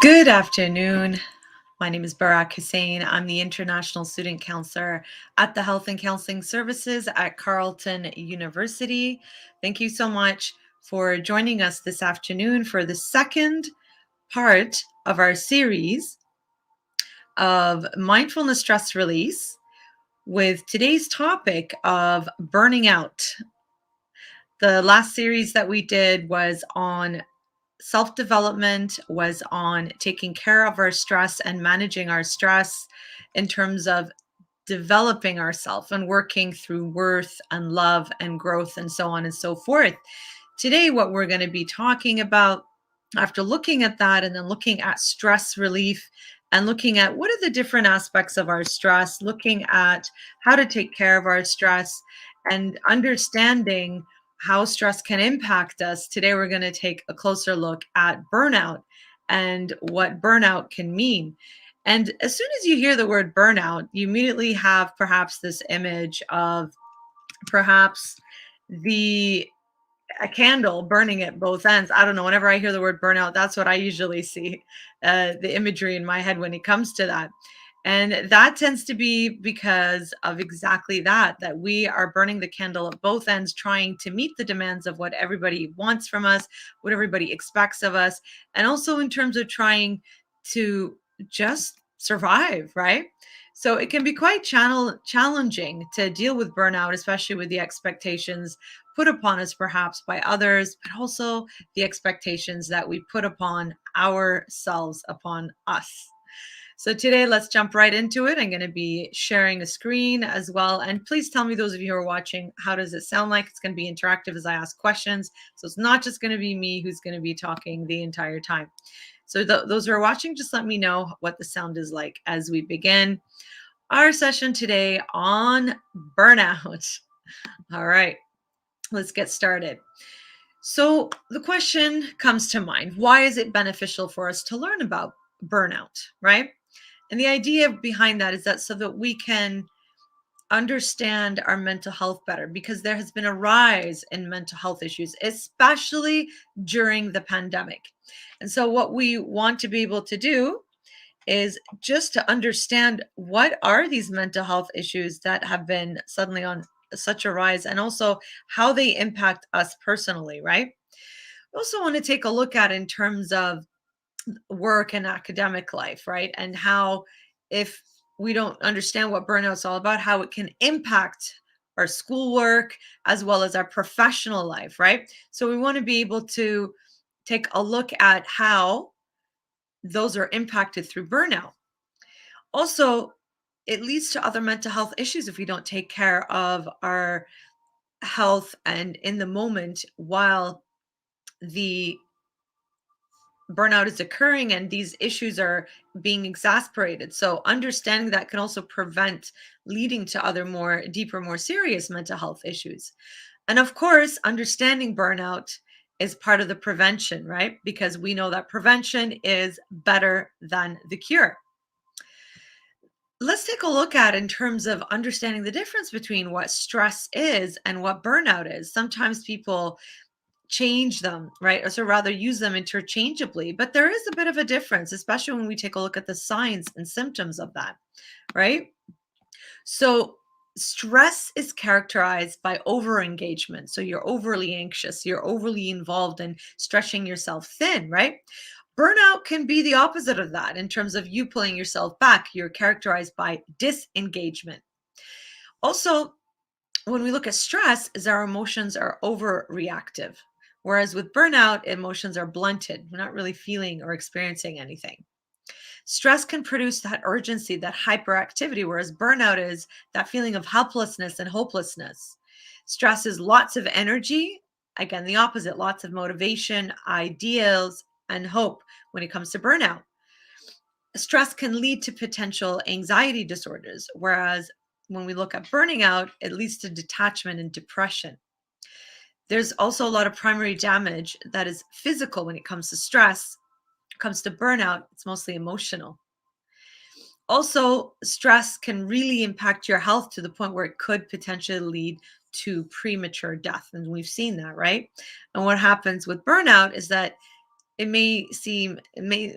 Good afternoon. My name is Berak Hussain. I'm the International Student Counsellor at the Health and Counseling Services at Carleton University. Thank you so much for joining us this afternoon for the second part of our series of mindfulness stress release with today's topic of burning out. The last series that we did was on self-development, was on taking care of our stress and managing our stress in terms of developing ourselves and working through worth and love and growth and so on and so forth. Today, what we're going to be talking about, after looking at that and then looking at stress relief and looking at what are the different aspects of our stress, looking at how to take care of our stress and understanding how stress can impact us. Today, we're going to take a closer look at burnout and what burnout can mean. And as soon as you hear the word burnout, you immediately have perhaps this image of perhaps the a candle burning at both ends. I don't know. Whenever I hear the word burnout, that's what I usually see, the imagery in my head when it comes to that. And that tends to be because of exactly that we are burning the candle at both ends, trying to meet the demands of what everybody wants from us, what everybody expects of us, and also in terms of trying to just survive, right? So it can be quite challenging to deal with burnout, especially with the expectations put upon us perhaps by others, but also the expectations that we put upon ourselves, upon us. So today, let's jump right into it. I'm going to be sharing a screen as well. And please tell me, those of you who are watching, how does it sound like? It's going to be interactive as I ask questions. So it's not just going to be me who's going to be talking the entire time. So those who are watching, just let me know what the sound is like as we begin our session today on burnout. All right, let's get started. So the question comes to mind, why is it beneficial for us to learn about burnout, right? And the idea behind that is that so that we can understand our mental health better, because there has been a rise in mental health issues, especially during the pandemic. And so what we want to be able to do is just to understand what are these mental health issues that have been suddenly on such a rise, and also how they impact us personally, right? We also want to take a look at in terms of work and academic life, right? And how, if we don't understand what burnout's all about, how it can impact our schoolwork as well as our professional life, right? So we want to be able to take a look at how those are impacted through burnout. Also, it leads to other mental health issues if we don't take care of our health and in the moment while the burnout is occurring and these issues are being exasperated. So understanding that can also prevent leading to other more deeper, more serious mental health issues. And of course, understanding burnout is part of the prevention, right? Because we know that prevention is better than the cure. Let's take a look at in terms of understanding the difference between what stress is and what burnout is. Sometimes people change them, right? Or so rather use them interchangeably, but there is a bit of a difference, especially when we take a look at the signs and symptoms of that, right? So stress is characterized by over engagement. So you're overly anxious, you're overly involved and stretching yourself thin, right? Burnout can be the opposite of that in terms of you pulling yourself back. You're characterized by disengagement. Also, when we look at stress, is our emotions are overreactive. Whereas with burnout, emotions are blunted. We're not really feeling or experiencing anything. Stress can produce that urgency, that hyperactivity, whereas burnout is that feeling of helplessness and hopelessness. Stress is lots of energy. Again, the opposite, lots of motivation, ideals, and hope when it comes to burnout. Stress can lead to potential anxiety disorders, whereas when we look at burning out, it leads to detachment and depression. There's also a lot of primary damage that is physical when it comes to stress. When it comes to burnout, it's mostly emotional. Also, stress can really impact your health to the point where it could potentially lead to premature death. And we've seen that, right? And what happens with burnout is that it may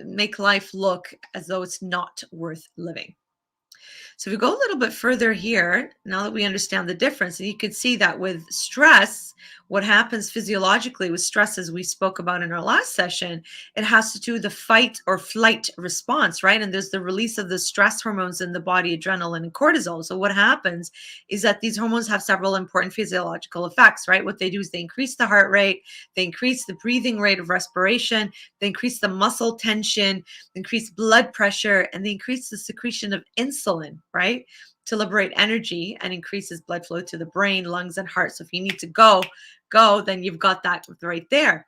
make life look as though it's not worth living. So if we go a little bit further here, now that we understand the difference, and you can see that with stress, what happens physiologically with stress, as we spoke about in our last session, it has to do with the fight or flight response, right? And there's the release of the stress hormones in the body, adrenaline and cortisol. So what happens is that these hormones have several important physiological effects, right? What they do is they increase the heart rate, they increase the breathing rate of respiration, they increase the muscle tension, increase blood pressure, and they increase the secretion of insulin, right? To liberate energy and increases blood flow to the brain, lungs, and heart. So if you need to go, then you've got that right there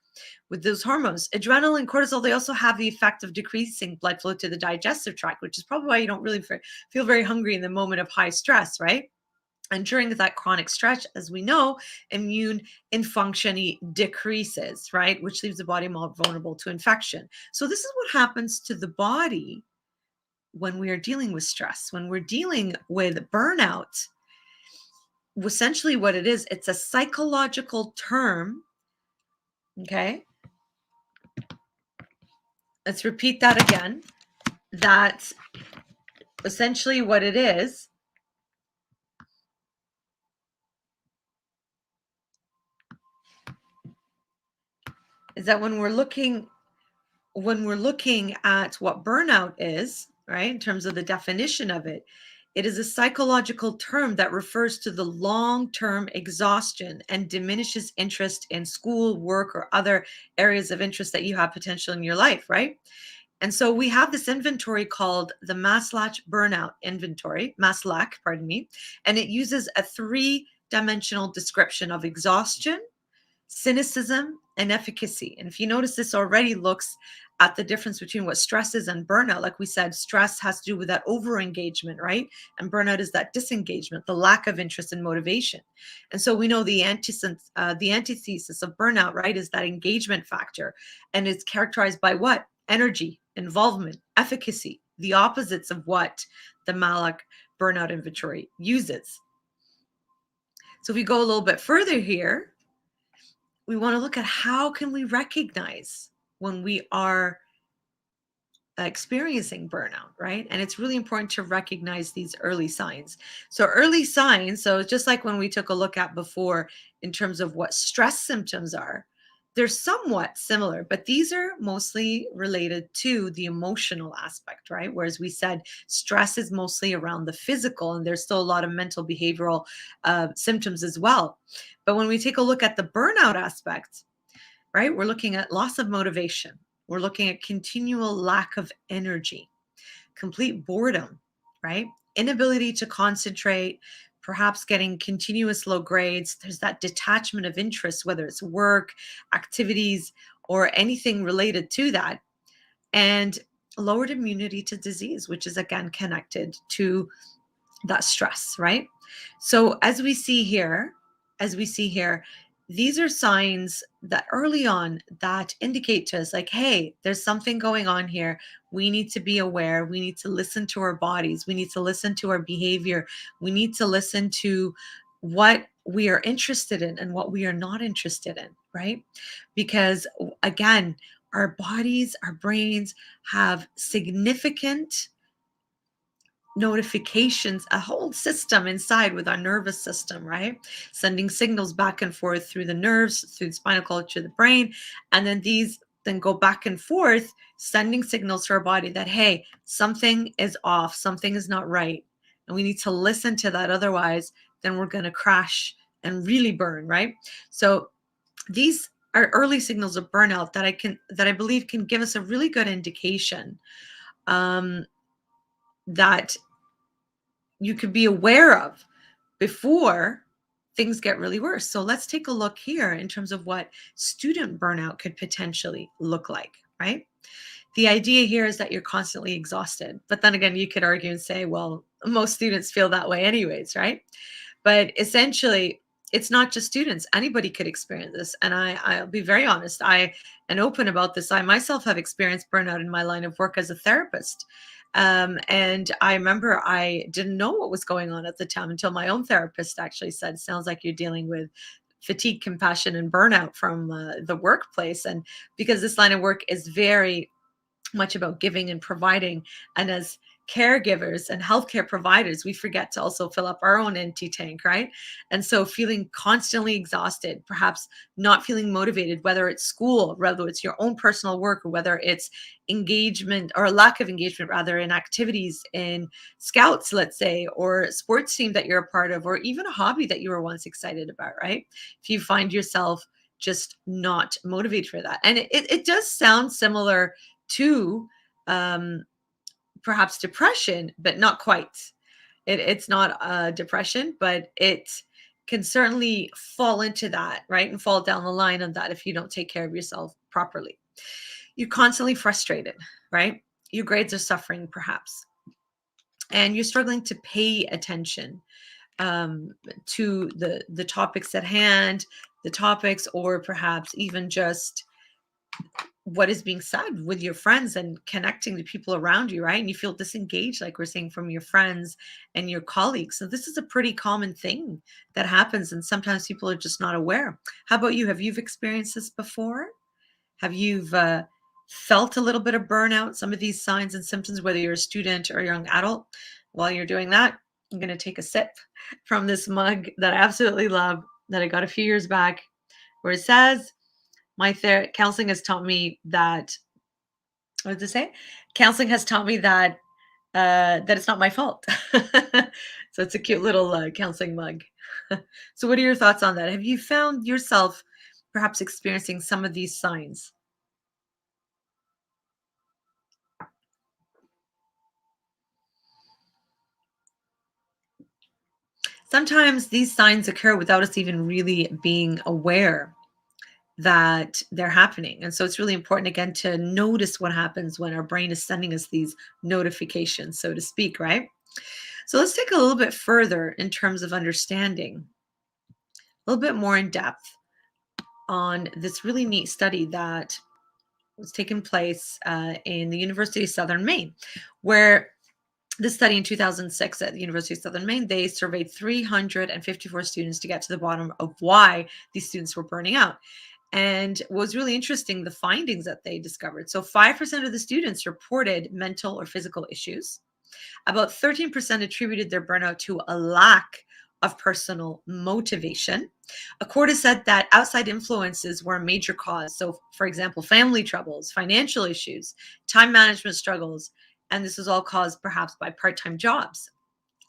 with those hormones. Adrenaline and cortisol, they also have the effect of decreasing blood flow to the digestive tract, which is probably why you don't really feel very hungry in the moment of high stress, right? And during that chronic stress, as we know, immune function decreases, right? Which leaves the body more vulnerable to infection. So this is what happens to the body when we are dealing with stress, when we're dealing with burnout. Essentially what it is, it's a psychological term, okay? Let's repeat that again. That essentially what it is that when we're looking at what burnout is, right, in terms of the definition of it, it is a psychological term that refers to the long-term exhaustion and diminishes interest in school, work, or other areas of interest that you have potential in your life, right? And so we have this inventory called the Maslach Burnout Inventory, Maslach, pardon me, and it uses a three-dimensional description of exhaustion, cynicism, and efficacy. And if you notice, this already looks at the difference between what stress is and burnout. Like we said, stress has to do with that over engagement, right? And burnout is that disengagement, the lack of interest and motivation. And so we know the antithesis of burnout, right, is that engagement factor. And it's characterized by what? Energy, involvement, efficacy, the opposites of what the Maslach Burnout Inventory uses. So if we go a little bit further here, we want to look at how can we recognize when we are experiencing burnout, right? And it's really important to recognize these early signs. So early signs, so just like when we took a look at before in terms of what stress symptoms are, they're somewhat similar, but these are mostly related to the emotional aspect, right? Whereas we said stress is mostly around the physical, and there's still a lot of mental behavioral symptoms as well. But when we take a look at the burnout aspect, right, we're looking at loss of motivation. We're looking at continual lack of energy, complete boredom, right? Inability to concentrate, perhaps getting continuous low grades. There's that detachment of interest, whether it's work, activities, or anything related to that. And lowered immunity to disease, which is again connected to that stress, right? So as we see here, these are signs that early on that indicate to us like, hey, there's something going on here. We need to be aware. We need to listen to our bodies. We need to listen to our behavior. We need to listen to what we are interested in and what we are not interested in, right? Because again, our bodies, our brains have significant notifications, a whole system inside with our nervous system, right? Sending signals back and forth through the nerves, through the spinal cord to the brain. And then these then go back and forth, sending signals to our body that, hey, something is off, something is not right. And we need to listen to that. Otherwise, then we're going to crash and really burn, right? So these are early signals of burnout that I believe can give us a really good indication that you could be aware of before things get really worse. So let's take a look here in terms of what student burnout could potentially look like, right? The idea here is that you're constantly exhausted. But then again, you could argue and say, well, most students feel that way anyways, right? But essentially, it's not just students. Anybody could experience this. And I'll be very honest, I am open about this. I myself have experienced burnout in my line of work as a therapist. And I remember I didn't know what was going on at the time until my own therapist actually said, sounds like you're dealing with fatigue, compassion, and burnout from the workplace. And because this line of work is very much about giving and providing. And as caregivers and healthcare providers, we forget to also fill up our own empty tank, right? And so feeling constantly exhausted, perhaps not feeling motivated, whether it's school, whether it's your own personal work, or whether it's engagement or lack of engagement, rather, in activities in scouts, let's say, or a sports team that you're a part of, or even a hobby that you were once excited about, right? If you find yourself just not motivated for that. And it does sound similar to um, perhaps depression, but not quite. It's not depression, but it can certainly fall into that, right? And fall down the line of that if you don't take care of yourself properly. You're constantly frustrated, right? Your grades are suffering, perhaps, and you're struggling to pay attention to the topics at hand, the topics, or perhaps even just what is being said with your friends and connecting to people around you, right? And you feel disengaged, like we're saying, from your friends and your colleagues. So this is a pretty common thing that happens, and sometimes people are just not aware. How about you? Have you experienced this before? Have you felt a little bit of burnout? Some of these signs and symptoms, whether you're a student or a young adult. While you're doing that, I'm going to take a sip from this mug that I absolutely love that I got a few years back, where it says, my counseling has taught me that, what did it say? Counseling has taught me that it's not my fault. So it's a cute little counseling mug. So what are your thoughts on that? Have you found yourself perhaps experiencing some of these signs? Sometimes these signs occur without us even really being aware that they're happening. And so it's really important, again, to notice what happens when our brain is sending us these notifications, so to speak, right? So let's take a little bit further in terms of understanding, a little bit more in depth on this really neat study that was taking place in the University of Southern Maine, where this study in 2006 at the University of Southern Maine, they surveyed 354 students to get to the bottom of why these students were burning out. And what was really interesting, the findings that they discovered. So 5% of the students reported mental or physical issues. About 13% attributed their burnout to a lack of personal motivation. A quarter said that outside influences were a major cause. So, for example, family troubles, financial issues, time management struggles, and this is all caused perhaps by part time jobs.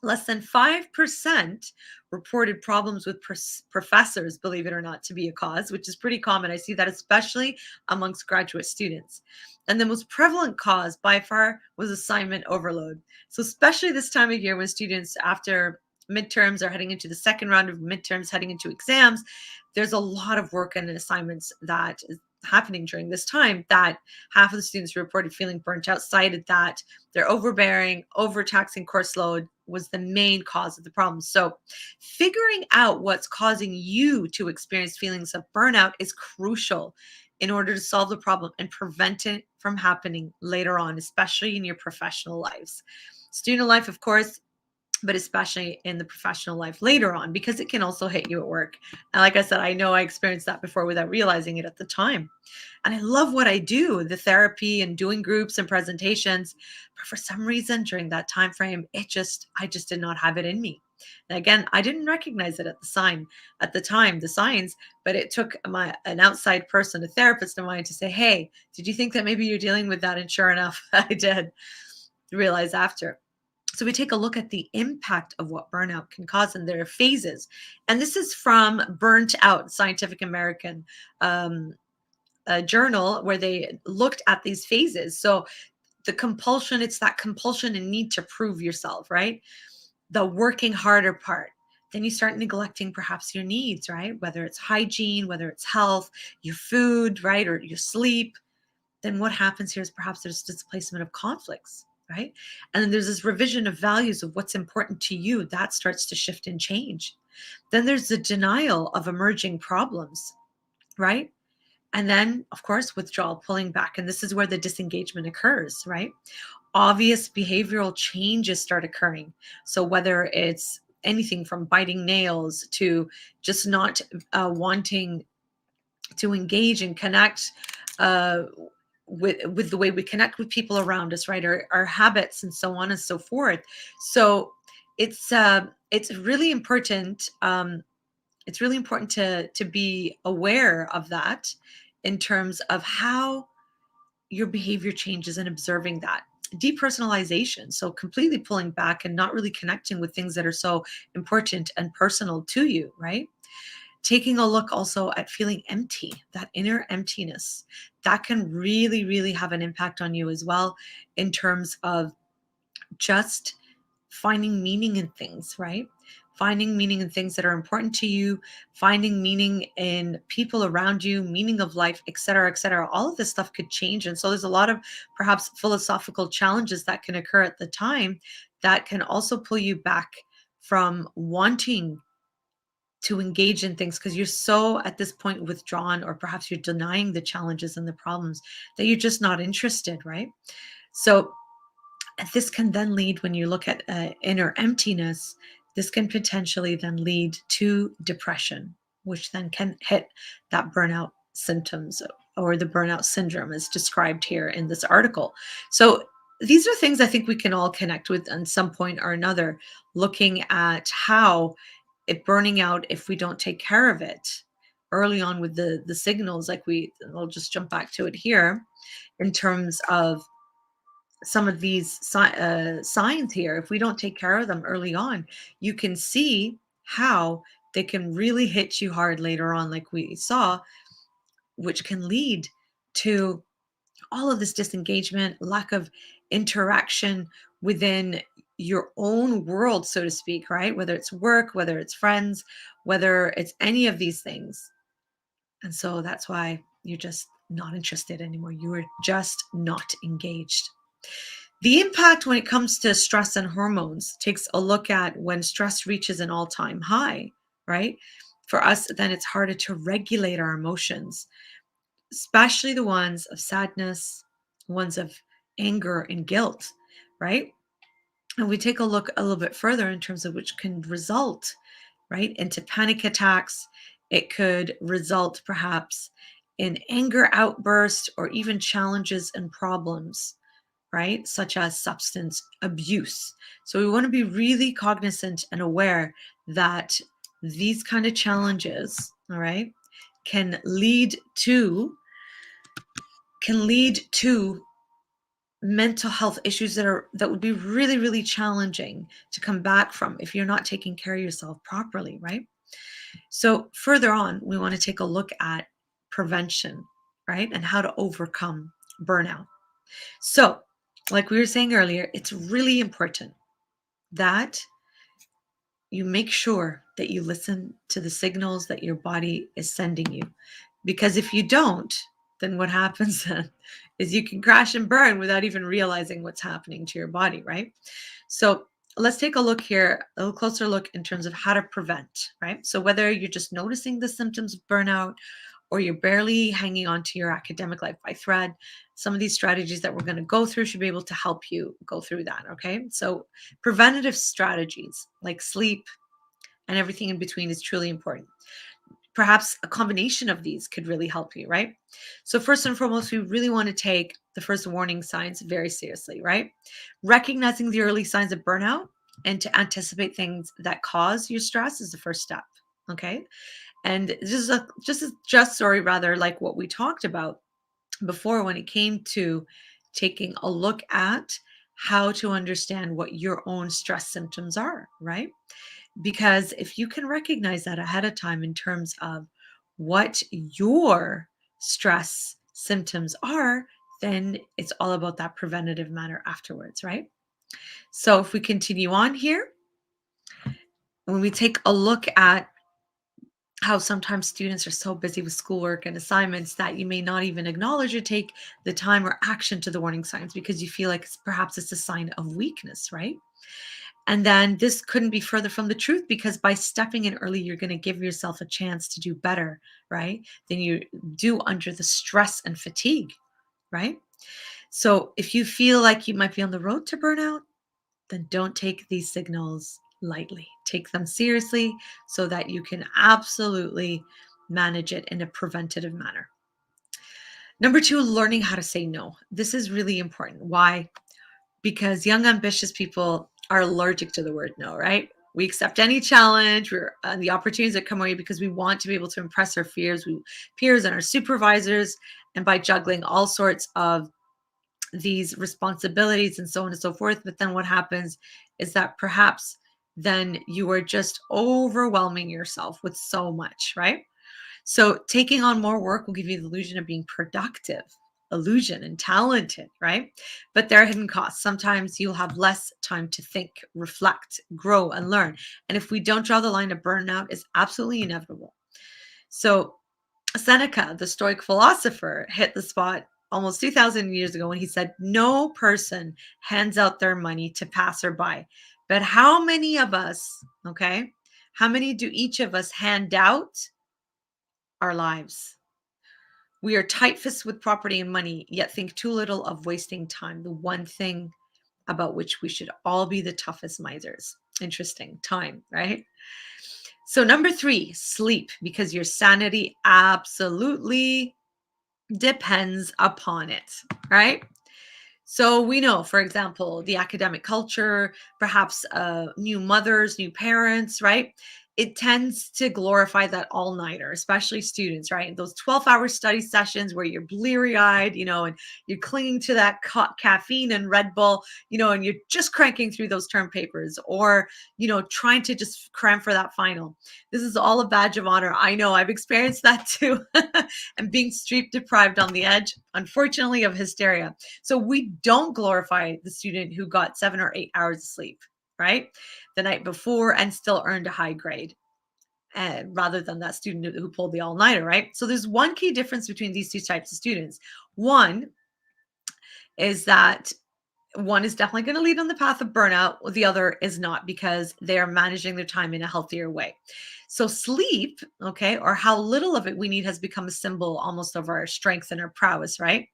Less than 5% reported problems with professors, believe it or not, to be a cause, which is pretty common. I see that especially amongst graduate students. And the most prevalent cause by far was assignment overload. So, especially this time of year when students, after midterms, are heading into the second round of midterms, heading into exams, there's a lot of work and assignments that is happening during this time, that half of the students who reported feeling burnt out cited that their overbearing, overtaxing course load was the main cause of the problem. So, figuring out what's causing you to experience feelings of burnout is crucial in order to solve the problem and prevent it from happening later on, especially in your professional lives. Student life, of course, but especially in the professional life later on, because it can also hit you at work. And like I said, I know I experienced that before without realizing it at the time. And I love what I do, the therapy and doing groups and presentations. But for some reason during that time frame, I just did not have it in me. And again, I didn't recognize it at the time, the signs, but it took an outside person, a therapist of mine, to say, hey, did you think that maybe you're dealing with that? And sure enough, I did realize after. So we take a look at the impact of what burnout can cause, and there are phases. And this is from Burnt Out, Scientific American journal, where they looked at these phases. So the compulsion, it's that compulsion and need to prove yourself, right? The working harder part. Then you start neglecting perhaps your needs, right? Whether it's hygiene, whether it's health, your food, right? Or your sleep. Then what happens here is perhaps there's displacement of conflicts, right? And then there's this revision of values of what's important to you that starts to shift and change. Then there's the denial of emerging problems, right? And then, of course, withdrawal, pulling back. And this is where the disengagement occurs, right? Obvious behavioral changes start occurring. So whether it's anything from biting nails to just not wanting to engage and connect uh, with the way we connect with people around us, right? Our habits and so on and so forth. So it's really important. It's really important to be aware of that in terms of how your behavior changes and observing that. Depersonalization, so completely pulling back and not really connecting with things that are so important and personal to you, right? Taking a look also at feeling empty, that inner emptiness, that can really, really have an impact on you as well in terms of just finding meaning in things, right? Finding meaning in things that are important to you, finding meaning in people around you, meaning of life, et cetera, et cetera. All of this stuff could change. And so there's a lot of perhaps philosophical challenges that can occur at the time that can also pull you back from wanting to engage in things because you're so at this point withdrawn, or perhaps you're denying the challenges and the problems that you're just not interested, right? So this can then lead, when you look at inner emptiness, this can potentially then lead to depression, which then can hit that burnout symptoms or the burnout syndrome as described here in this article. So these are things I think we can all connect with at some point or another, looking at how it burning out, if we don't take care of it early on with the signals, like I'll just jump back to it here in terms of some of these signs here. If we don't take care of them early on, you can see how they can really hit you hard later on, like we saw, which can lead to all of this disengagement, lack of interaction within your own world, so to speak, right? Whether it's work, whether it's friends, whether it's any of these things. And so that's why you're just not interested anymore. You are just not engaged. The impact when it comes to stress and hormones takes a look at when stress reaches an all-time high, right? For us, then it's harder to regulate our emotions, especially the ones of sadness, ones of anger and guilt, right? And we take a look a little bit further in terms of which can result, right, into panic attacks. It could result perhaps in anger outbursts or even challenges and problems, right, such as substance abuse. So we want to be really cognizant and aware that these kind of challenges, all right, can lead to mental health issues that would be really, really challenging to come back from if you're not taking care of yourself properly, right? So further on, we want to take a look at prevention, right, and how to overcome burnout. So like we were saying earlier, it's really important that you make sure that you listen to the signals that your body is sending you. Because if you don't, then what happens then is you can crash and burn without even realizing what's happening to your body, right? So let's take a look here, a little closer look in terms of how to prevent, right? So whether you're just noticing the symptoms of burnout or you're barely hanging on to your academic life by thread, some of these strategies that we're going to go through should be able to help you go through that, okay? So preventative strategies like sleep and everything in between is truly important. Perhaps a combination of these could really help you, right? So first and foremost, we really want to take the first warning signs very seriously, right? Recognizing the early signs of burnout and to anticipate things that cause your stress is the first step, okay? And this is just sorry, rather like what we talked about before when it came to taking a look at how to understand what your own stress symptoms are, right? Because if you can recognize that ahead of time in terms of what your stress symptoms are, then it's all about that preventative matter afterwards, right? So if we continue on here, when we take a look at how sometimes students are so busy with schoolwork and assignments that you may not even acknowledge or take the time or action to the warning signs because you feel like perhaps it's a sign of weakness, right? And then this couldn't be further from the truth because by stepping in early, you're going to give yourself a chance to do better, right? Than you do under the stress and fatigue, right? So if you feel like you might be on the road to burnout, then don't take these signals lightly. Take them seriously so that you can absolutely manage it in a preventative manner. Number two, learning how to say no. This is really important. Why? Because young, ambitious people are allergic to the word no, right? We accept any challenge or the opportunities that come our way because we want to be able to impress our peers and our supervisors. And by juggling all sorts of these responsibilities and so on and so forth. But then what happens is that perhaps then you are just overwhelming yourself with so much, right? So taking on more work will give you the illusion of being productive, illusion and talented, right? But there are hidden costs. Sometimes you'll have less time to think, reflect, grow, and learn. And if we don't draw the line, of burnout is absolutely inevitable. So Seneca, the Stoic philosopher, hit the spot almost 2,000 years ago when he said, no person hands out their money to passerby. But how many of us, okay, how many do each of us hand out our lives? We are tight fisted with property and money, yet think too little of wasting time, the one thing about which we should all be the toughest misers. Interesting. Time, right? So, number three, sleep, because your sanity absolutely depends upon it, right? So we know, for example, the academic culture, perhaps new mothers, new parents, right? It tends to glorify that all nighter, especially students, right? Those 12-hour study sessions where you're bleary eyed, and you're clinging to that caffeine and Red Bull, and you're just cranking through those term papers or, trying to just cram for that final. This is all a badge of honor. I know I've experienced that too. And being sleep deprived on the edge, unfortunately, of hysteria. So we don't glorify the student who got 7 or 8 hours of sleep, right? The night before and still earned a high grade. Rather than that student who pulled the all-nighter, right? So there's one key difference between these two types of students. One is that one is definitely going to lead on the path of burnout. The other is not because they're managing their time in a healthier way. So sleep, okay, or how little of it we need has become a symbol almost of our strength and our prowess, right?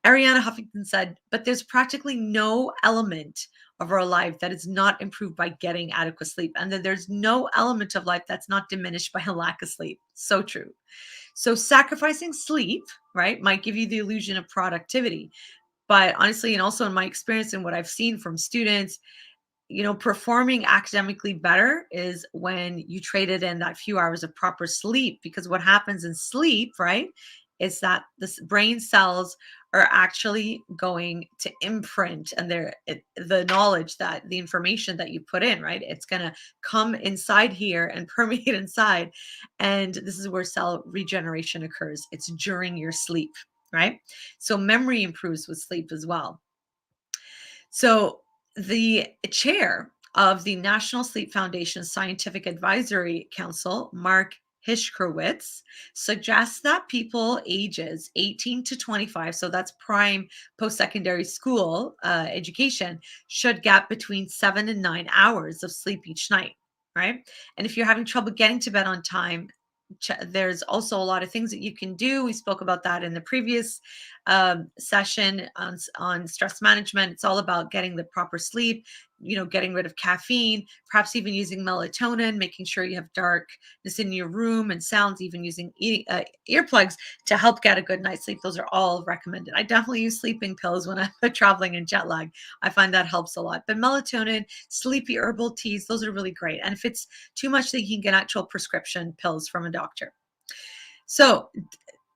Ariana Huffington said, but there's practically no element of our life that is not improved by getting adequate sleep. And then there's no element of life that's not diminished by a lack of sleep. So true. So sacrificing sleep, right, might give you the illusion of productivity. But honestly, and also in my experience and what I've seen from students, performing academically better is when you traded in that few hours of proper sleep, because what happens in sleep, right, is that the brain cells are actually going to imprint and the knowledge that the information that you put in, right, it's going to come inside here and permeate inside. And this is where cell regeneration occurs. It's during your sleep, right? So memory improves with sleep as well. So, the chair of the National Sleep Foundation Scientific Advisory Council, Mark Hishkowitz, suggests that people ages 18 to 25, so that's prime post secondary school education, should get between 7 and 9 hours of sleep each night, right? And if you're having trouble getting to bed on time, there's also a lot of things that you can do. We spoke about that in the previous session on stress management. It's all about getting the proper sleep, getting rid of caffeine, perhaps even using melatonin, making sure you have darkness in your room and sounds, even using earplugs to help get a good night's sleep. Those are all recommended. I definitely use sleeping pills when I'm traveling in jet lag. I find that helps a lot. But melatonin, sleepy herbal teas, those are really great. And if it's too much, then you can get actual prescription pills from a doctor. So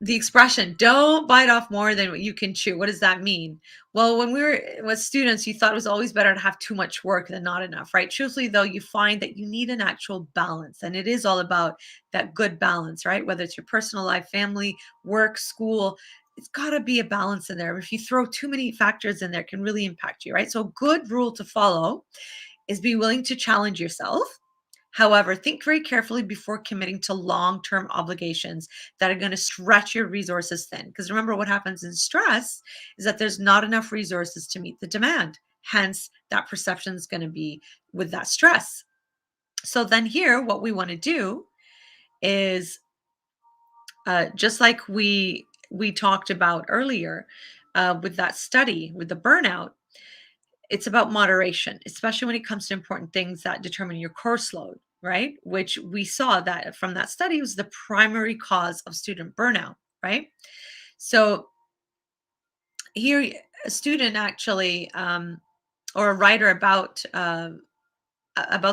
the expression, don't bite off more than what you can chew. What does that mean? Well, when we were with students, you thought it was always better to have too much work than not enough, right? Truthfully, though, you find that you need an actual balance. And it is all about that good balance, right? Whether it's your personal life, family, work, school, it's got to be a balance in there. If you throw too many factors in there, it can really impact you, right? So a good rule to follow is be willing to challenge yourself. However, think very carefully before committing to long-term obligations that are going to stretch your resources thin. Because remember, what happens in stress is that there's not enough resources to meet the demand. Hence, that perception is going to be with that stress. So then here, what we want to do is just like we talked about earlier with that study with the burnout, It's about moderation, especially when it comes to important things that determine your course load, right? Which we saw that from that study was the primary cause of student burnout, right? So here, a student actually, or a writer about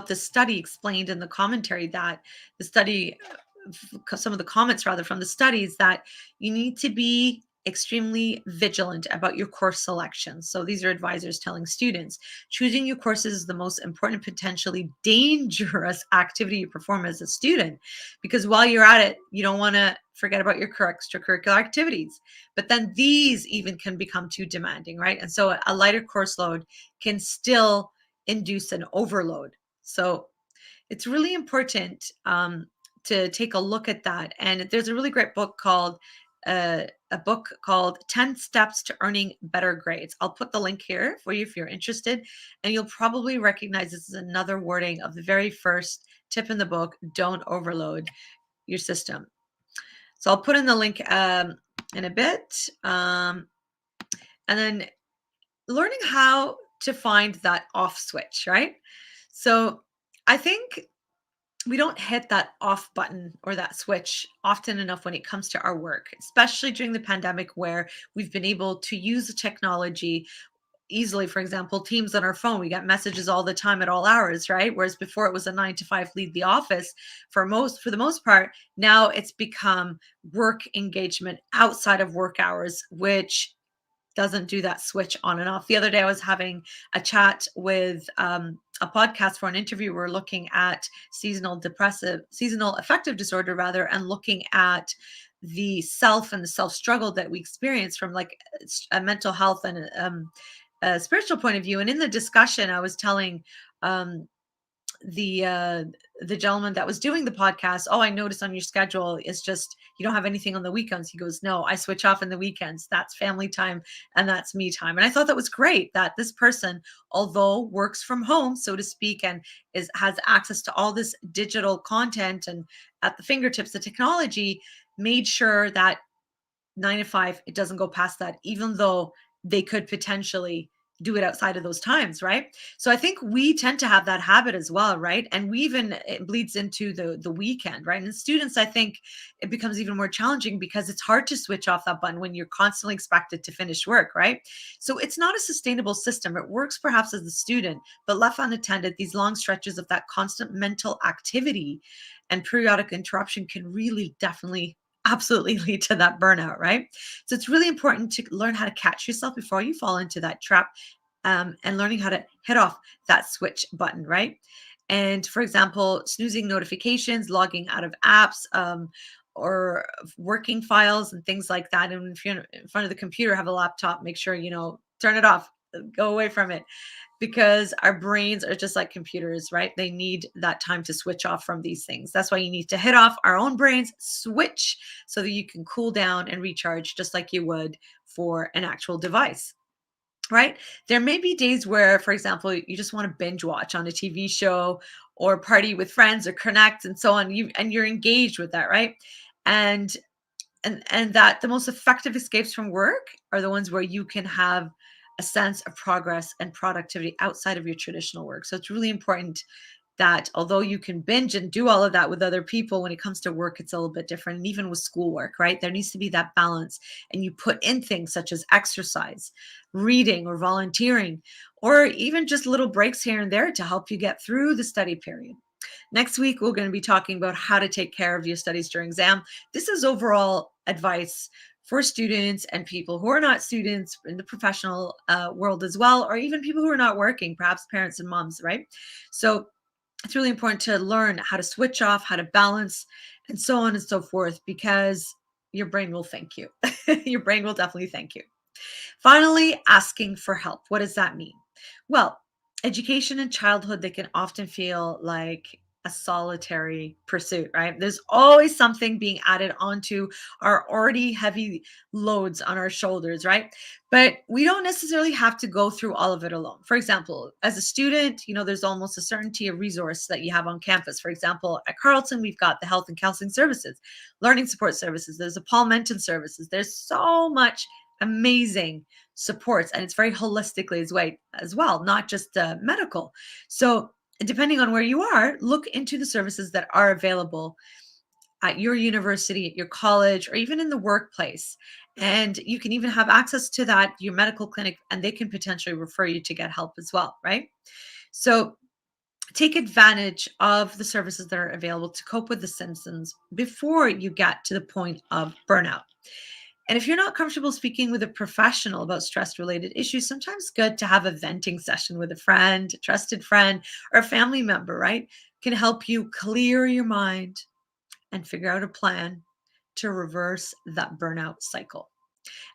this study explained in the commentary that the study, some of the comments rather from the studies, that you need to be extremely vigilant about your course selection. So these are advisors telling students choosing your courses is the most important, potentially dangerous activity you perform as a student, because while you're at it, you don't want to forget about your extracurricular activities. But then these even can become too demanding, right? And so a lighter course load can still induce an overload. So it's really important to take a look at that. And there's a really great book called a book called 10 Steps to Earning Better Grades. I'll put the link here for you if you're interested. And you'll probably recognize this is another wording of the very first tip in the book: don't overload your system. So I'll put in the link in a bit. And then learning how to find that off switch, right? So I think we don't hit that off button or that switch often enough when it comes to our work, especially during the pandemic, where we've been able to use the technology easily. For example, Teams on our phone, we get messages all the time at all hours, right? Whereas before it was a 9 to 5, leave the office for the most part. Now it's become work engagement outside of work hours, which doesn't do that switch on and off. The other day, I was having a chat with a podcast for an interview. We're looking at seasonal affective disorder, rather, and looking at the self and the self struggle that we experience from like a mental health and a spiritual point of view. And in the discussion, I was telling um, the gentleman that was doing the podcast, oh, I noticed on your schedule is just you don't have anything on the weekends. He goes, no, I switch off in the weekends. That's family time and that's me time. And I thought that was great that this person, although works from home, so to speak, and has access to all this digital content and at the fingertips, the technology, made sure that 9 to 5, it doesn't go past that, even though they could potentially do it outside of those times, right? So I think we tend to have that habit as well, right? And we even it bleeds into the weekend, right? And students, I think it becomes even more challenging because it's hard to switch off that button when you're constantly expected to finish work, right? So it's not a sustainable system. It works perhaps as a student, but left unattended, these long stretches of that constant mental activity and periodic interruption can really definitely absolutely lead to that burnout, right? So it's really important to learn how to catch yourself before you fall into that trap, and learning how to hit off that switch button, right? And for example, snoozing notifications, logging out of apps, or working files and things like that. And if you're in front of the computer, have a laptop, make sure, turn it off, go away from it, because our brains are just like computers, right? They need that time to switch off from these things. That's why you need to hit off our own brains, switch, so that you can cool down and recharge just like you would for an actual device. Right? There may be days where, for example, you just want to binge watch on a TV show or party with friends or connect and so on. You're engaged with that, right? And and that the most effective escapes from work are the ones where you can have a sense of progress and productivity outside of your traditional work. So it's really important that although you can binge and do all of that with other people, when it comes to work, it's a little bit different. And even with schoolwork, right? There needs to be that balance. And you put in things such as exercise, reading, or volunteering, or even just little breaks here and there to help you get through the study period. Next week, we're going to be talking about how to take care of your studies during exam. This is overall advice for students and people who are not students in the professional world as well, or even people who are not working, perhaps parents and moms, right? So it's really important to learn how to switch off, how to balance, and so on and so forth, because your brain will thank you. Your brain will definitely thank you. Finally, asking for help. What does that mean? Well, education in childhood, they can often feel like a solitary pursuit, right? There's always something being added onto our already heavy loads on our shoulders, right? But we don't necessarily have to go through all of it alone. For example, as a student, there's almost a certainty of resource that you have on campus. For example, at Carleton, we've got the health and counseling services, learning support services. There's the Paul Menton services. There's so much amazing supports, and it's very holistically as well, not just medical. So depending on where you are, look into the services that are available at your university, at your college, or even in the workplace. And you can even have access to that, your medical clinic, and they can potentially refer you to get help as well, right? So take advantage of the services that are available to cope with the symptoms before you get to the point of burnout. And if you're not comfortable speaking with a professional about stress related issues, sometimes good to have a venting session with a friend, a trusted friend, or a family member, right? Can help you clear your mind and figure out a plan to reverse that burnout cycle.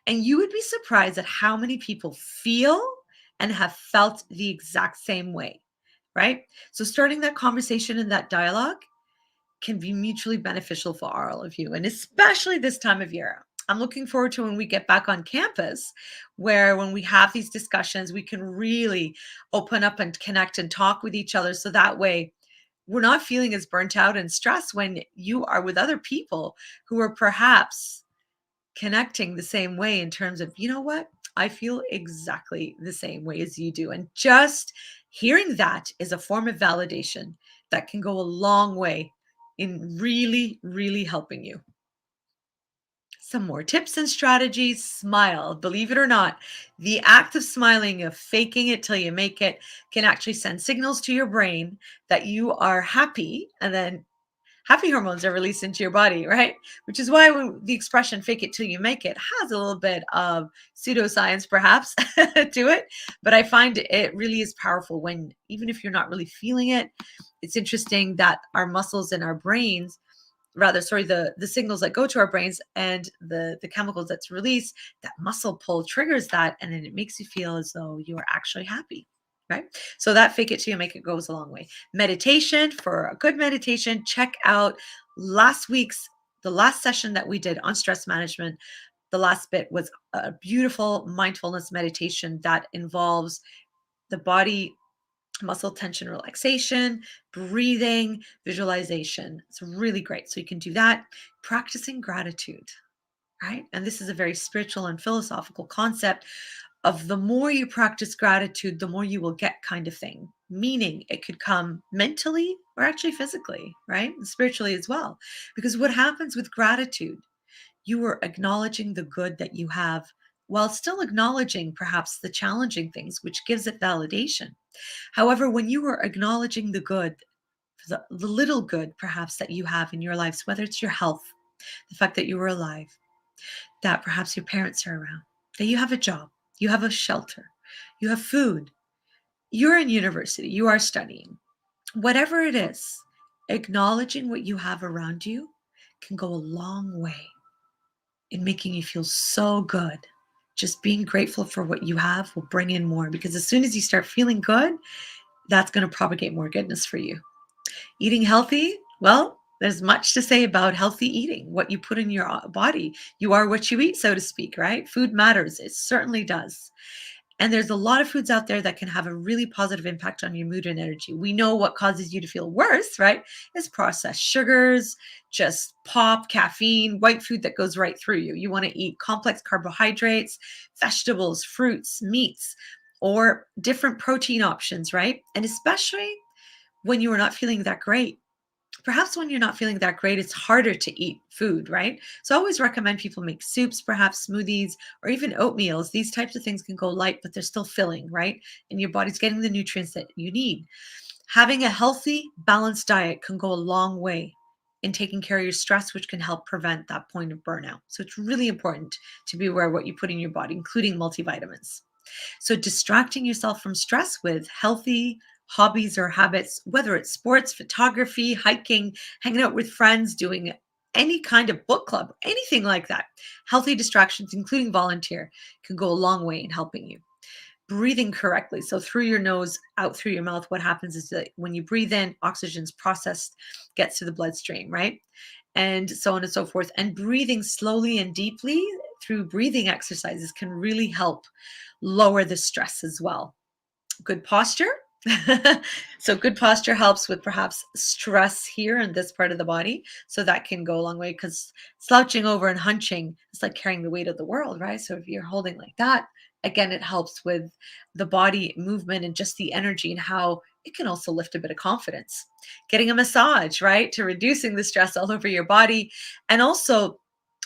And you would be surprised at how many people feel and have felt the exact same way, right? So, starting that conversation and that dialogue can be mutually beneficial for all of you, and especially this time of year. I'm looking forward to when we get back on campus, where when we have these discussions, we can really open up and connect and talk with each other. So that way, we're not feeling as burnt out and stressed when you are with other people who are perhaps connecting the same way in terms of, you know what? I feel exactly the same way as you do. And just hearing that is a form of validation that can go a long way in really, really helping you. Some more tips and strategies. Smile. Believe it or not, the act of smiling, of faking it till you make it, can actually send signals to your brain that you are happy. And then happy hormones are released into your body, right? Which is why when the expression fake it till you make it has a little bit of pseudoscience perhaps to it. But I find it really is powerful when, even if you're not really feeling it, it's interesting that our muscles and our brains, rather sorry, the signals that go to our brains and the chemicals that's released, that muscle pull triggers that, and then it makes you feel as though you are actually happy, right? So that fake it till you make it goes a long way. Meditation. For a good meditation, check out last week's the last session that we did on stress management. The last bit was a beautiful mindfulness meditation that involves the body, muscle tension relaxation, breathing, visualization. It's really great. So you can do that. Practicing gratitude, right? And this is a very spiritual and philosophical concept of the more you practice gratitude, the more you will get, kind of thing. Meaning it could come mentally or actually physically, right? And spiritually as well. Because what happens with gratitude, you are acknowledging the good that you have while still acknowledging perhaps the challenging things, which gives it validation. However, when you are acknowledging the good, the little good perhaps that you have in your lives, whether it's your health, the fact that you are alive, that perhaps your parents are around, that you have a job, you have a shelter, you have food, you're in university, you are studying, whatever it is, acknowledging what you have around you can go a long way in making you feel so good. Just being grateful for what you have will bring in more, because as soon as you start feeling good, that's going to propagate more goodness for you. Eating healthy, well, there's much to say about healthy eating, what you put in your body. You are what you eat, so to speak, right? Food matters. It certainly does. And there's a lot of foods out there that can have a really positive impact on your mood and energy. We know what causes you to feel worse, right? Is processed sugars, just pop, caffeine, white food that goes right through you. You want to eat complex carbohydrates, vegetables, fruits, meats, or different protein options, right? And especially when you are not feeling that great. Perhaps when you're not feeling that great, it's harder to eat food, right? So I always recommend people make soups, perhaps smoothies, or even oatmeals. These types of things can go light, but they're still filling, right? And your body's getting the nutrients that you need. Having a healthy, balanced diet can go a long way in taking care of your stress, which can help prevent that point of burnout. So it's really important to be aware of what you put in your body, including multivitamins. So, distracting yourself from stress with healthy hobbies or habits, whether it's sports, photography, hiking, hanging out with friends, doing any kind of book club, anything like that. Healthy distractions, including volunteer, can go a long way in helping you. Breathing correctly. So, through your nose, out through your mouth, what happens is that when you breathe in, oxygen's processed, gets to the bloodstream, right? And so on and so forth. And breathing slowly and deeply through breathing exercises can really help lower the stress as well. Good posture. So good posture helps with perhaps stress here in this part of the body. So that can go a long way, because slouching over and hunching is like carrying the weight of the world, right? So if you're holding like that, again, it helps with the body movement and just the energy, and how it can also lift a bit of confidence. Getting a massage, right? To reducing the stress all over your body. And also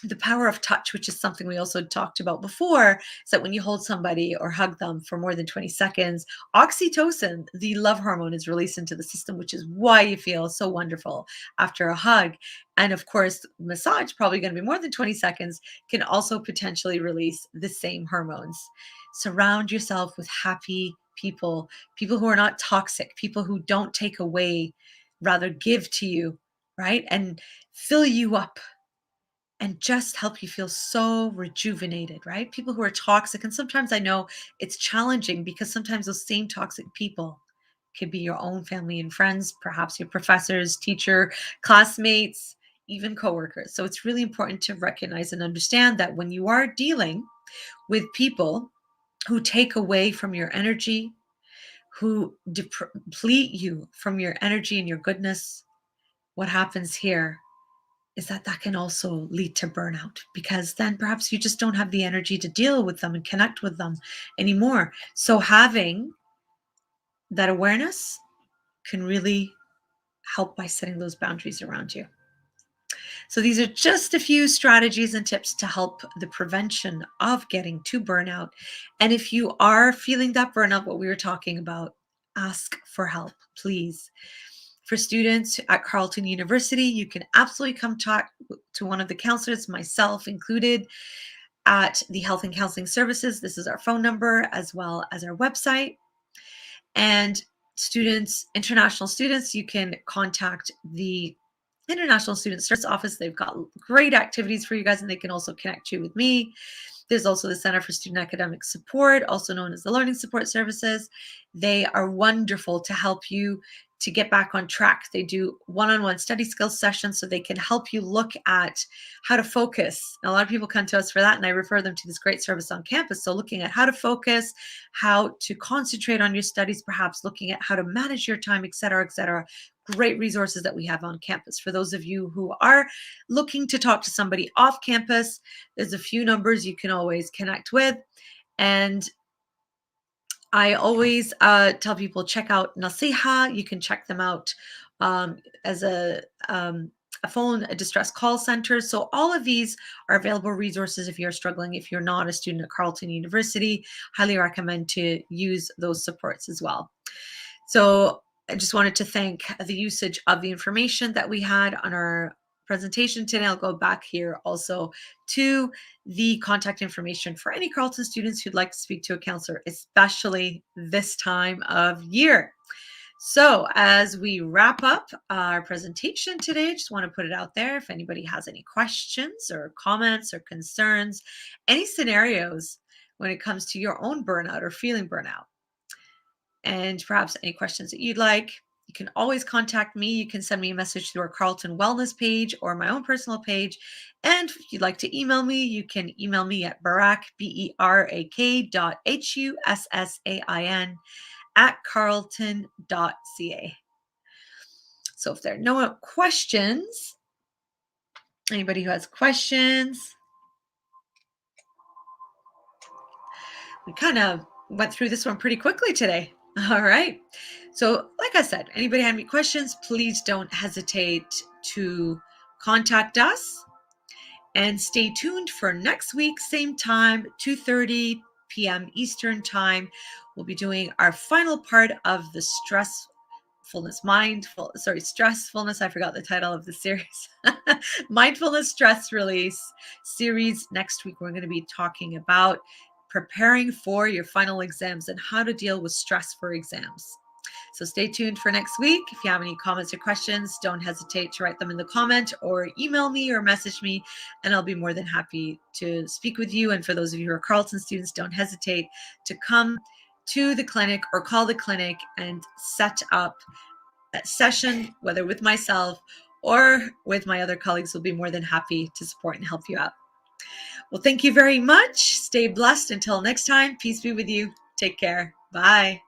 the power of touch, which is something we also talked about before, is that when you hold somebody or hug them for more than 20 seconds, oxytocin, the love hormone, is released into the system, which is why you feel so wonderful after a hug. And of course, massage, probably going to be more than 20 seconds, can also potentially release the same hormones. Surround yourself with happy people, people who are not toxic, people who don't take away, rather give to you, right? And fill you up and just help you feel so rejuvenated, right? People who are toxic. And sometimes I know it's challenging, because sometimes those same toxic people could be your own family and friends, perhaps your professors, teacher, classmates, even coworkers. So it's really important to recognize and understand that when you are dealing with people who take away from your energy, who deplete you from your energy and your goodness, what happens here is that that can also lead to burnout, because then perhaps you just don't have the energy to deal with them and connect with them anymore. So having that awareness can really help by setting those boundaries around you. So these are just a few strategies and tips to help the prevention of getting to burnout. And if you are feeling that burnout, what we were talking about, ask for help, please. For students at Carleton University, you can absolutely come talk to one of the counselors, myself included, at the Health and Counseling Services. This is our phone number as well as our website. And students, international students, you can contact the International Student Service Office. They've got great activities for you guys, and they can also connect you with me. There's also the Center for Student Academic Support, also known as the Learning Support Services. They are wonderful to help you to get back on track. They do one-on-one study skills sessions, so they can help you look at how to focus. And a lot of people come to us for that, and I refer them to this great service on campus. So looking at how to focus, how to concentrate on your studies, perhaps looking at how to manage your time, et cetera, et cetera. Great resources that we have on campus. For those of you who are looking to talk to somebody off campus, there's a few numbers you can always connect with. And I always tell people, check out Nasiha. You can check them out as a phone, a distress call center. So all of these are available resources if you're struggling. If you're not a student at Carleton University, highly recommend to use those supports as well. So I just wanted to thank the usage of the information that we had on our presentation today. I'll go back here also to the contact information for any Carleton students who'd like to speak to a counselor, especially this time of year. So as we wrap up our presentation today, just want to put it out there. If anybody has any questions or comments or concerns, any scenarios when it comes to your own burnout or feeling burnout, and perhaps any questions that you'd like, you can always contact me. You can send me a message through our Carleton Wellness page or my own personal page. And if you'd like to email me, you can email me at Berak, BERAK.HUSSAIN @carleton.ca. So if there are no questions, anybody who has questions, we kind of went through this one pretty quickly today. All right. So like I said, anybody have any questions, please don't hesitate to contact us. And stay tuned for next week, same time, 2:30 p.m. Eastern time. We'll be doing our final part of the stressfulness, I forgot the title of the series. Mindfulness Stress Release series. Next week, we're going to be talking about preparing for your final exams and how to deal with stress for exams. So stay tuned for next week. If you have any comments or questions, don't hesitate to write them in the comment or email me or message me, and I'll be more than happy to speak with you. And for those of you who are Carleton students, don't hesitate to come to the clinic or call the clinic and set up a session, whether with myself or with my other colleagues. Will be more than happy to support and help you out. Well, thank you very much. Stay blessed. Until next time, peace be with you. Take care. Bye.